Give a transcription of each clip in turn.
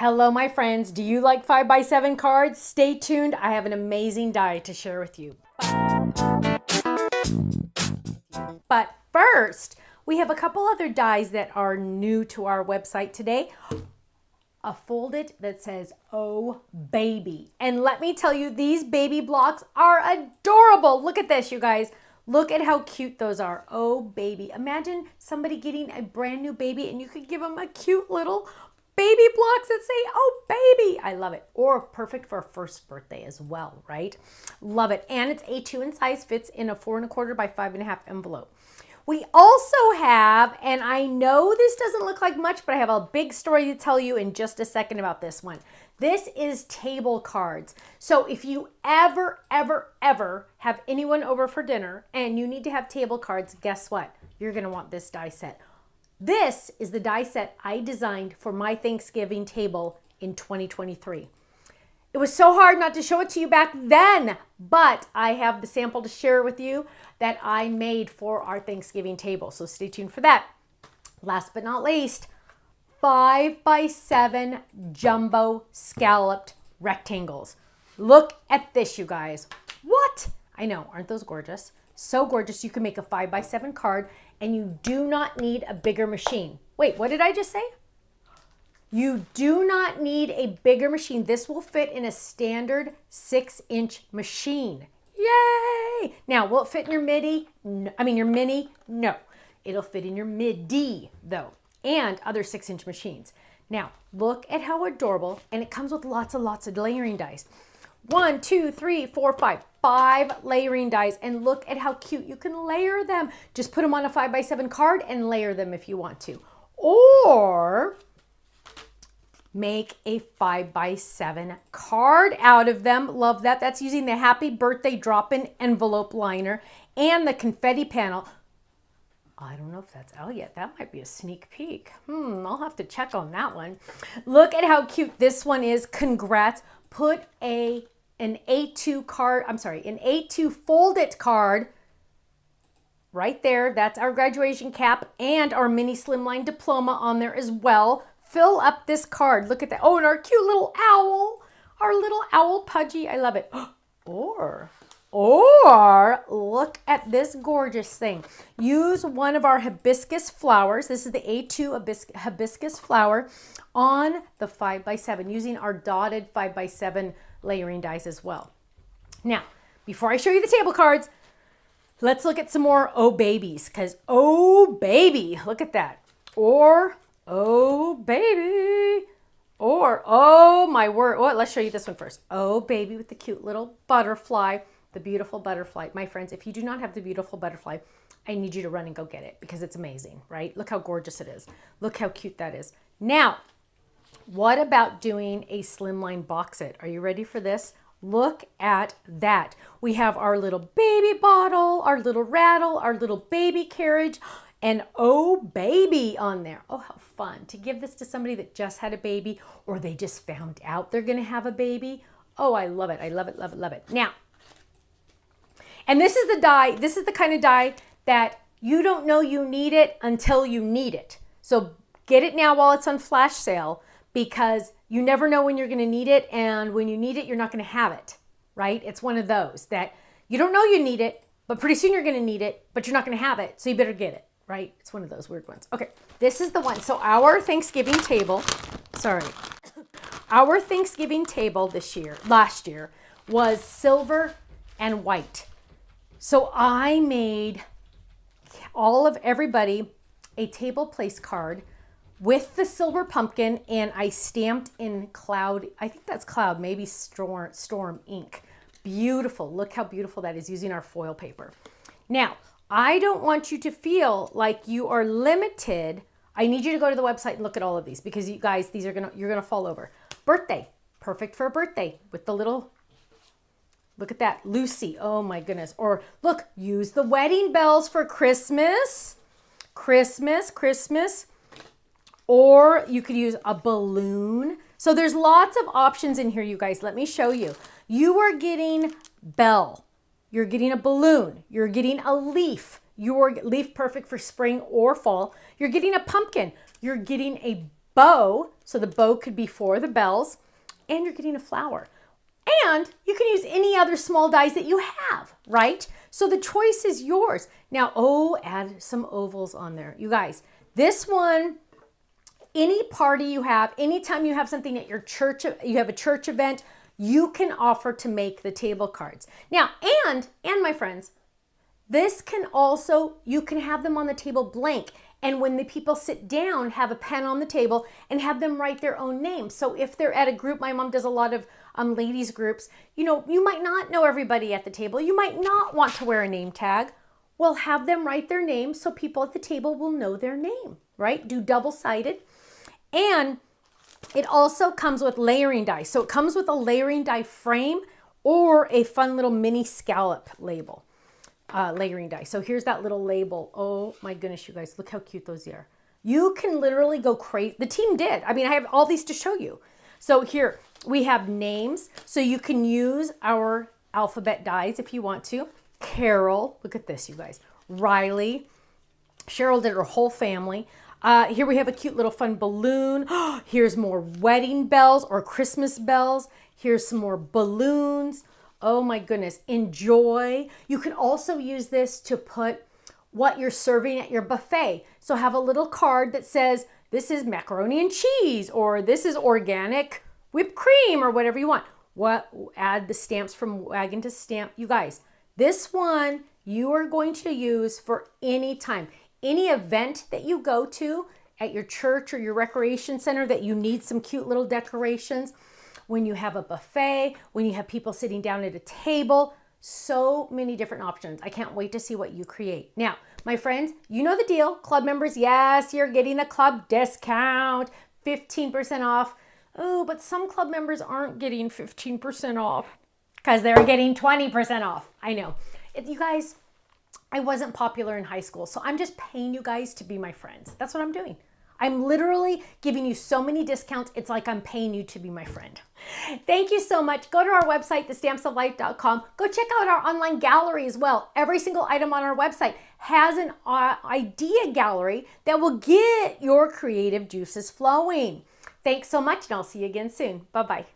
Hello, my friends. Do you like 5x7 cards? Stay tuned. I have an amazing die to share with you. But first, we have a couple other dies that are new to our website today. A folded that says, "Oh, baby." And let me tell you, these baby blocks are adorable. Look at this, you guys. Look at how cute those are. Oh, baby. Imagine somebody getting a brand new baby and you could give them a cute little baby blocks that say, "Oh, baby." I love it. Or perfect for a first birthday as well, right? Love it. And it's A2 in size, fits in a 4 1/4 by 5.5 envelope. We also have, and I know this doesn't look like much, but I have a big story to tell you in just a second about this one. This is table cards. So if you ever have anyone over for dinner and you need to have table cards, guess what? You're gonna want this die set. This is the die set I designed for my Thanksgiving table in 2023. It was so hard not to show it to you back then, but I have the sample to share with you that I made for our Thanksgiving table. So stay tuned for that. Last but not least, 5x7 jumbo scalloped rectangles. Look at this, you guys. What? I know, aren't those gorgeous? So gorgeous. You can make a 5x7 card and you do not need a bigger machine. Wait, what did I just say? You do not need a bigger machine. This will fit in a standard 6-inch machine. Yay! Now, will it fit in your midi? No, your mini? No. It'll fit in your midi though, and other 6-inch machines. Now, look at how adorable, and it comes with lots of layering dies. 1, 2, 3, 4, 5. 5 layering dies, and look at how cute. You can layer them. Just put them on a 5x7 card and layer them if you want to. Or make a 5x7 card out of them. Love that. That's using the Happy Birthday drop-in envelope liner and the confetti panel. I don't know if that's out yet. That might be a sneak peek. I'll have to check on that one. Look at how cute this one is. Congrats. Put an A2 card, an A2 fold-it card right there. That's our graduation cap and our mini slimline diploma on there as well. Fill up this card. Look at that. Oh, and our cute little owl. Our little owl Pudgy. I love it. Or look at this gorgeous thing. Use one of our hibiscus flowers. This is the A2 hibiscus flower on the 5x7 using our dotted 5x7 layering dies as well. Now, before I show you the table cards, let's look at some more oh babies, because oh baby, look at that. Or oh baby, or oh my word. Oh, let's show you this one first. Oh baby with the cute little butterfly, the beautiful butterfly. My friends, if you do not have the beautiful butterfly, I need you to run and go get it because it's amazing, right? Look how gorgeous it is. Look how cute that is. Now, what about doing a slimline box set? Are you ready for this? Look at that. We have our little baby bottle, our little rattle, our little baby carriage, and oh baby on there. Oh, how fun to give this to somebody that just had a baby or they just found out they're going to have a baby. Oh, I love it. I love it, love it, love it. Now, and this is the die, this is the kind of die that you don't know you need it until you need it. So get it now while it's on flash sale, because you never know when you're going to need it, and when you need it, you're not going to have it, right? It's one of those that you don't know you need it, but pretty soon you're going to need it, but you're not going to have it, so you better get it, right? It's one of those weird ones. Okay, this is the one. So our Thanksgiving table, our Thanksgiving table last year, was silver and white. So I made everybody a table place card with the silver pumpkin, and I stamped in cloud, I think that's cloud, maybe storm ink. Beautiful. Look how beautiful that is using our foil paper. Now, I don't want you to feel like you are limited. I need you to go to the website and look at all of these, because you guys, you're gonna fall over. Birthday, perfect for a birthday with the little, look at that, Lucy. Oh my goodness. Or look, use the wedding bells for Christmas. Or you could use a balloon. So there's lots of options in here, you guys. Let me show you. You are getting bell. You're getting a balloon. You're getting a leaf. Your leaf perfect for spring or fall. You're getting a pumpkin. You're getting a bow, so the bow could be for the bells, and you're getting a flower. And you can use any other small dies that you have, right? So the choice is yours. Now, add some ovals on there. You guys, this one, any party you have, anytime you have something at your church, you have a church event, you can offer to make the table cards. Now, and my friends, this can also, you can have them on the table blank. And when the people sit down, have a pen on the table and have them write their own name. So if they're at a group, my mom does a lot of ladies groups, you know, you might not know everybody at the table. You might not want to wear a name tag. Well, have them write their name so people at the table will know their name, right? Do double-sided. And it also comes with layering die. So it comes with a layering die frame or a fun little mini scallop label. Layering die. So here's that little label. Oh my goodness, you guys, look how cute those are. You can literally go crazy. The team did. I mean, I have all these to show you. So here we have names. So you can use our alphabet dies if you want to. Carol, look at this, you guys. Riley, Cheryl did her whole family. Here we have a cute little fun balloon. Here's more wedding bells or Christmas bells. Here's some more balloons. Oh my goodness, enjoy. You can also use this to put what you're serving at your buffet. So have a little card that says, this is macaroni and cheese, or this is organic whipped cream, or whatever you want. Add the stamps from Wagon to Stamp. You guys, this one you are going to use for any time. Any event that you go to at your church or your recreation center that you need some cute little decorations. When you have a buffet, when you have people sitting down at a table, so many different options. I can't wait to see what you create. Now, my friends, you know the deal. Club members, yes, you're getting a club discount, 15% off. Oh, but some club members aren't getting 15% off because they're getting 20% off. I know. You guys, I wasn't popular in high school, so I'm just paying you guys to be my friends. That's what I'm doing. I'm literally giving you so many discounts. It's like I'm paying you to be my friend. Thank you so much. Go to our website, thestampsoflife.com. Go check out our online gallery as well. Every single item on our website has an idea gallery that will get your creative juices flowing. Thanks so much, and I'll see you again soon. Bye-bye.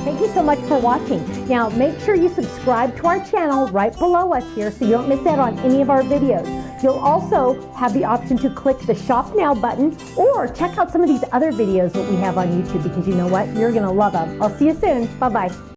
Thank you so much for watching. Now, make sure you subscribe to our channel right below us here so you don't miss out on any of our videos. You'll also have the option to click the Shop Now button or check out some of these other videos that we have on YouTube, because you know what? You're going to love them. I'll see you soon. Bye-bye.